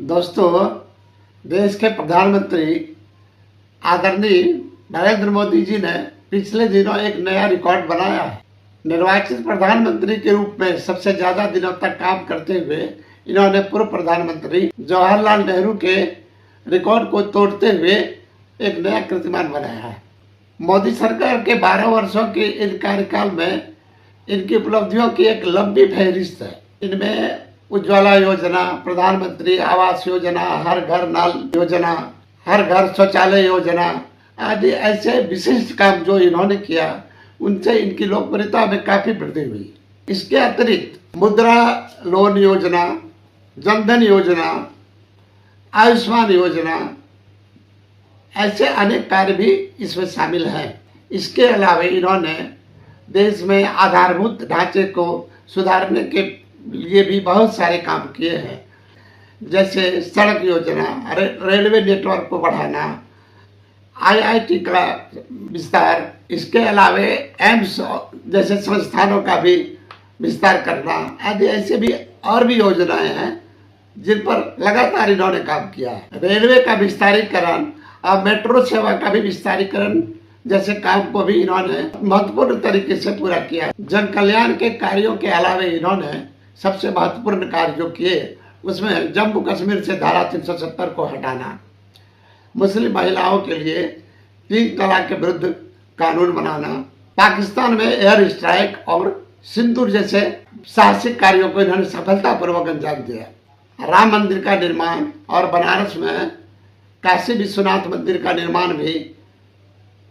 दोस्तों, देश के प्रधानमंत्री आदरणीय नरेंद्र मोदी जी ने पिछले दिनों एक नया रिकॉर्ड बनाया है। निर्वाचित प्रधानमंत्री के रूप में सबसे ज्यादा दिनों तक काम करते हुए इन्होंने पूर्व प्रधानमंत्री जवाहरलाल नेहरू के रिकॉर्ड को तोड़ते हुए एक नया कीर्तिमान बनाया है। मोदी सरकार के 12 वर्षों के इन कार्यकाल में इनकी उपलब्धियों की एक लंबी फहरिस्त है। इनमें उज्ज्वला योजना, प्रधानमंत्री आवास योजना, हर घर नल योजना, हर घर शौचालय योजना आदि ऐसे विशिष्ट काम जो इन्होंने किया, उनसे इनकी लोकप्रियता में काफी वृद्धि हुई। इसके अतिरिक्त मुद्रा लोन योजना, जनधन योजना, आयुष्मान योजना, ऐसे अनेक कार्य भी इसमें शामिल हैं। इसके अलावा इन्होंने देश में आधारभूत ढांचे को सुधारने के लिए भी बहुत सारे काम किए हैं, जैसे सड़क योजना, रेलवे नेटवर्क को बढ़ाना, आईआईटी का विस्तार, इसके अलावा एम्स जैसे संस्थानों का भी विस्तार करना आदि ऐसे भी और भी योजनाएं हैं जिन पर लगातार इन्होंने काम किया है। रेलवे का विस्तारीकरण और मेट्रो सेवा का भी विस्तारीकरण जैसे काम को भी इन्होंने महत्वपूर्ण तरीके से पूरा किया है। जन कल्याण के कार्यों के अलावा इन्होंने सबसे महत्वपूर्ण कार्य जो किए उसमें जम्मू कश्मीर से धारा 370 को हटाना, मुस्लिम महिलाओं के लिए 3 तलाक के विरुद्ध कानून बनाना, पाकिस्तान में एयर स्ट्राइक और सिंदूर जैसे साहसिक कार्यों को इन्होंने सफलतापूर्वक अंजाम दिया। राम मंदिर का निर्माण और बनारस में काशी विश्वनाथ मंदिर का निर्माण भी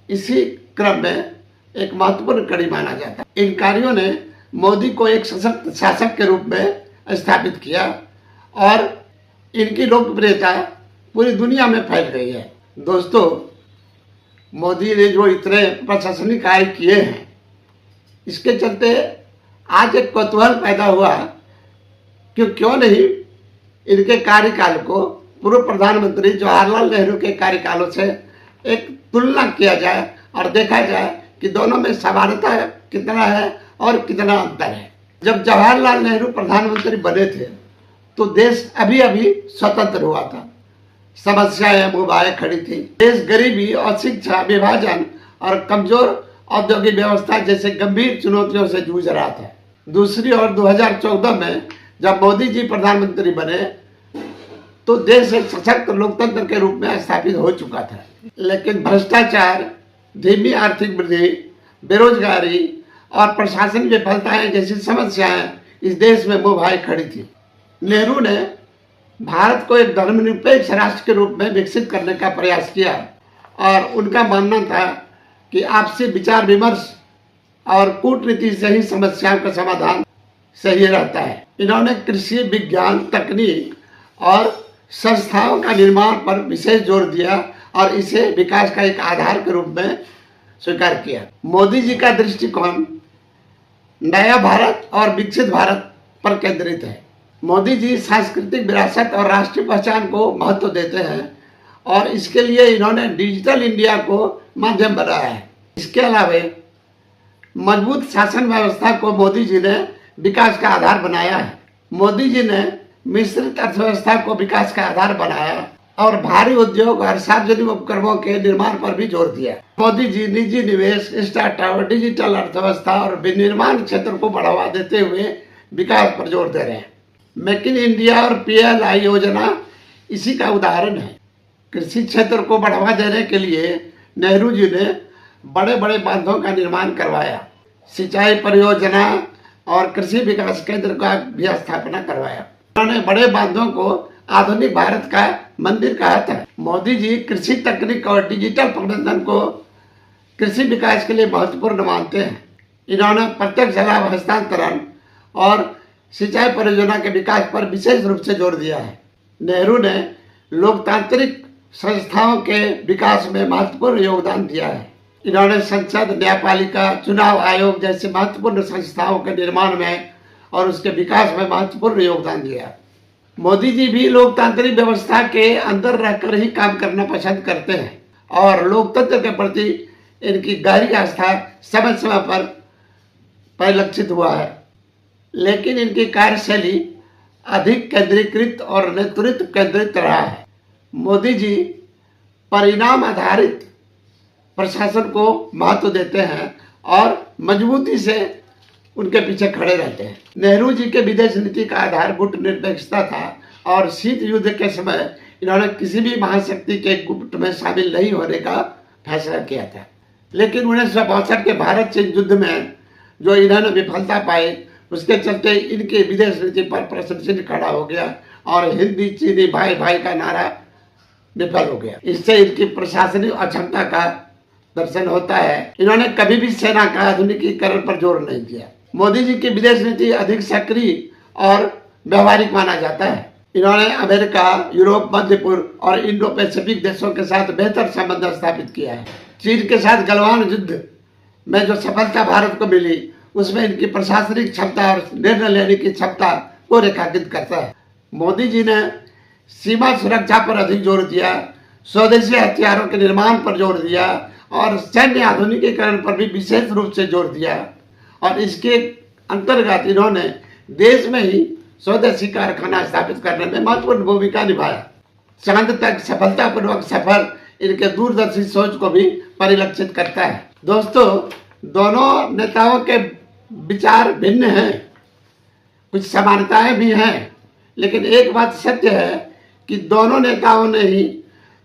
इसी क्रम में एक महत्वपूर्ण कड़ी माना जाता है। इन कार्यों ने मोदी को एक सशक्त शासक के रूप में स्थापित किया और इनकी लोकप्रियता पूरी दुनिया में फैल गई है। दोस्तों, मोदी ने जो इतने प्रशंसनीय कार्य किए हैं, इसके चलते आज एक कौतूहल पैदा हुआ कि क्यों नहीं इनके कार्यकाल को पूर्व प्रधानमंत्री जवाहरलाल नेहरू के कार्यकालों से एक तुलना किया जाए और देखा जाए कि दोनों में समानता कितना है और कितना अंतर है। जब जवाहरलाल नेहरू प्रधानमंत्री बने थे तो देश अभी अभी स्वतंत्र हुआ था, समस्याएं मुंह खड़ी थी। देश गरीबी, अशिक्षा, विभाजन और कमजोर औद्योगिक व्यवस्था जैसे गंभीर चुनौतियों से जूझ रहा था। दूसरी ओर 2014 में जब मोदी जी प्रधानमंत्री बने तो देश एक सशक्त लोकतंत्र के रूप में स्थापित हो चुका था, लेकिन भ्रष्टाचार, धीमी आर्थिक वृद्धि, बेरोजगारी और प्रशासन विफलताएं जैसी समस्याएं इस देश में मुंह भाई खड़ी थी। नेहरू ने भारत को एक धर्मनिरपेक्ष राष्ट्र के रूप में विकसित करने का प्रयास किया और उनका मानना था कि आपसी विचार विमर्श और कूटनीति से ही समस्याओं का समाधान सही रहता है। इन्होंने कृषि, विज्ञान, तकनीक और संस्थाओं का निर्माण पर विशेष जोर दिया और इसे विकास का एक आधार के रूप में स्वीकार किया। मोदी जी का दृष्टिकोण नया भारत और विकसित भारत पर केंद्रित है। मोदी जी सांस्कृतिक विरासत और राष्ट्रीय पहचान को महत्व देते हैं और इसके लिए इन्होंने डिजिटल इंडिया को माध्यम बनाया है। इसके अलावा मजबूत शासन व्यवस्था को मोदी जी ने विकास का आधार बनाया है। मोदी जी ने मिश्रित अर्थव्यवस्था को विकास का आधार बनाया और भारी उद्योग और सार्वजनिक उपक्रमों के निर्माण पर भी जोर दिया। मोदी जी निजी निवेश, स्टार्टअप, डिजिटल अर्थव्यवस्था और विनिर्माण क्षेत्र को बढ़ावा देते हुए विकास पर जोर दे रहे हैं। मेक इन इंडिया और PLI योजना इसी का उदाहरण है। कृषि क्षेत्र को बढ़ावा देने के लिए नेहरू जी ने बड़े बड़े बांधों का निर्माण करवाया, सिंचाई परियोजना और कृषि विकास केंद्र का भी स्थापना करवाया। उन्होंने बड़े बांधों को आधुनिक भारत का मंदिर कहा था। मोदी जी कृषि तकनीक और डिजिटल प्रबंधन को कृषि विकास के लिए महत्वपूर्ण मानते हैं। इन्होंने प्रत्यक्ष लाभ हस्तांतरण और सिंचाई परियोजना के विकास पर विशेष रूप से जोर दिया है। नेहरू ने लोकतांत्रिक संस्थाओं के विकास में महत्वपूर्ण योगदान दिया है। इन्होंने संसद, न्यायपालिका, चुनाव आयोग जैसे महत्वपूर्ण संस्थाओं के निर्माण में और उसके विकास में महत्वपूर्ण योगदान दिया। मोदी जी भी लोकतांत्रिक व्यवस्था के अंदर रहकर ही काम करना पसंद करते हैं और लोकतंत्र के प्रति इनकी गहरी आस्था समय समय पर परिलक्षित हुआ है। लेकिन इनकी कार्यशैली अधिक केंद्रीकृत और नेतृत्व केंद्रित रहा है। मोदी जी परिणाम आधारित प्रशासन को महत्व देते हैं और मजबूती से उनके पीछे खड़े रहते हैं। नेहरू जी के विदेश नीति का आधार गुट निरपेक्षता था और शीत युद्ध के समय इन्होंने किसी भी महाशक्ति के गुट में शामिल नहीं होने का फैसला किया था। लेकिन 1962 के भारत चीन युद्ध में जो इन्होंने विफलता पाई, उसके चलते इनकी विदेश नीति पर प्रश्न चिन्ह खड़ा हो गया और हिंदी चीनी भाई भाई का नारा विफल हो गया। इससे इनकी प्रशासनिक अक्षमता का दर्शन होता है। इन्होंने कभी भी सेना का आधुनिकीकरण पर जोर नहीं दिया। मोदी जी की विदेश नीति अधिक सक्रिय और व्यवहारिक माना जाता है। इन्होंने अमेरिका, यूरोप, मध्य पूर्व और इंडो पैसिफिक देशों के साथ बेहतर संबंध स्थापित किया है। चीन के साथ गलवान युद्ध में जो सफलता भारत को मिली, उसमें इनकी प्रशासनिक क्षमता और निर्णय लेने की क्षमता को रेखांकित करता है। मोदी जी ने सीमा सुरक्षा पर अधिक जोर दिया, स्वदेशी हथियारों के निर्माण पर जोर दिया और सैन्य आधुनिकीकरण पर भी विशेष रूप से जोर दिया। और इसके अंतर्गत इन्होंने देश में ही स्वदेशी कारखाना स्थापित करने में महत्वपूर्ण भूमिका निभाया। चांद तक सफलतापूर्वक सफर इनके दूरदर्शी सोच को भी परिलक्षित करता है। दोस्तों, दोनों नेताओं के विचार भिन्न हैं, कुछ समानताएं भी हैं, लेकिन एक बात सत्य है कि दोनों नेताओं ने ही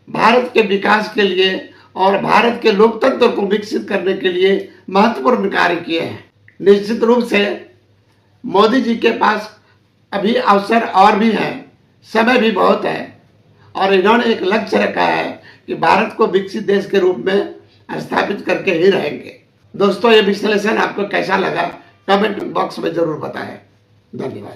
भारत के विकास के लिए और भारत के लोकतंत्र को विकसित करने के लिए महत्वपूर्ण कार्य किए हैं। निश्चित रूप से मोदी जी के पास अभी अवसर और भी हैं, समय भी बहुत है और इन्होंने एक लक्ष्य रखा है कि भारत को विकसित देश के रूप में स्थापित करके ही रहेंगे। दोस्तों, ये विश्लेषण आपको कैसा लगा कमेंट बॉक्स में जरूर बताएं। धन्यवाद।